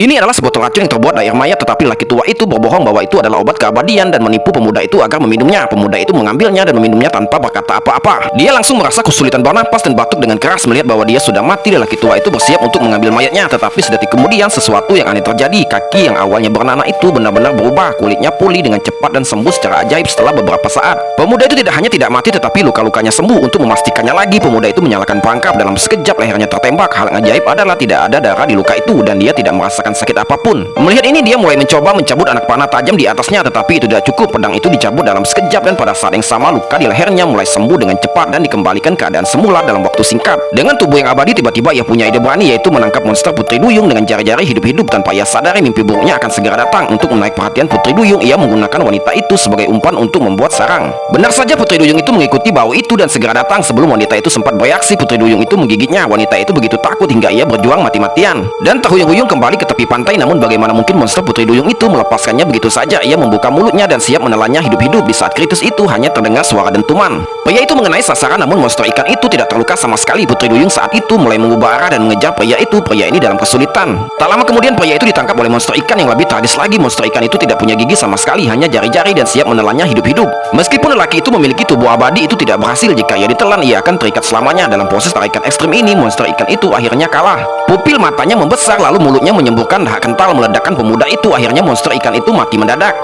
Ini adalah sebotol racun yang terbuat dari air mayat, tetapi laki tua itu berbohong bahwa itu adalah obat keabadian dan menipu pemuda itu agar meminumnya. Pemuda itu mengambilnya dan meminumnya tanpa berkata apa-apa. Dia langsung merasa kesulitan bernapas dan batuk dengan keras melihat bahwa dia sudah mati dan laki tua itu bersiap untuk mengambil mayatnya. Tetapi sedetik kemudian sesuatu yang aneh terjadi. Kaki yang awalnya bernanah itu benar-benar berubah. Kulitnya pulih dengan cepat dan sembuh secara ajaib setelah beberapa saat. Pemuda itu tidak hanya tidak mati tetapi luka-lukanya sembuh. Untuk memastikannya lagi, pemuda itu menyalakan perangkap. Dalam sekejap lehernya tertembak. Hal yang ajaib adalah tidak ada darah di luka itu dan dia tidak merasakan sakit apapun. Melihat ini, dia mulai mencoba mencabut anak panah tajam di atasnya, tetapi itu tidak cukup. Pedang itu dicabut dalam sekejap dan pada saat yang sama luka di lehernya mulai sembuh dengan cepat dan dikembalikan keadaan semula dalam waktu singkat. Dengan tubuh yang abadi, tiba-tiba ia punya ide berani, yaitu menangkap monster Putri Duyung dengan jari-jari hidup-hidup. Tanpa ia sadari, mimpi buruknya akan segera datang. Untuk menarik perhatian Putri Duyung, ia menggunakan wanita itu sebagai umpan untuk membuat sarang. Benar saja, Putri Duyung itu mengikuti bau itu dan segera datang. Sebelum wanita itu sempat bereaksi, Putri Duyung itu menggigitnya. Wanita itu begitu takut hingga ia berjuang mati-matian dan terhuyung-huyung kembali ke tepi pantai. Namun bagaimana mungkin monster Putri Duyung itu melepaskannya begitu saja. Ia membuka mulutnya dan siap menelannya hidup-hidup. Di saat kritis itu hanya terdengar suara dentuman. Pria itu mengenai sasaran, namun monster ikan itu tidak terluka sama sekali. Putri Duyung saat itu mulai mengubah arah dan mengejar pria itu. Pria ini dalam kesulitan. Tak lama kemudian pria itu ditangkap oleh monster ikan. Yang lebih tragis lagi, monster ikan itu tidak punya gigi sama sekali, hanya jari-jari dan siap menelannya hidup-hidup. Meskipun lelaki itu memiliki tubuh abadi, itu tidak berhasil. Jika ia ditelan, ia akan terikat selamanya. Dalam proses tarikan ekstrim ini, monster ikan itu akhirnya kalah. Pupil matanya membesar lalu mulutnya menyemburkan dahak kental meledakkan pemuda itu. Akhirnya monster ikan itu mati mendadak.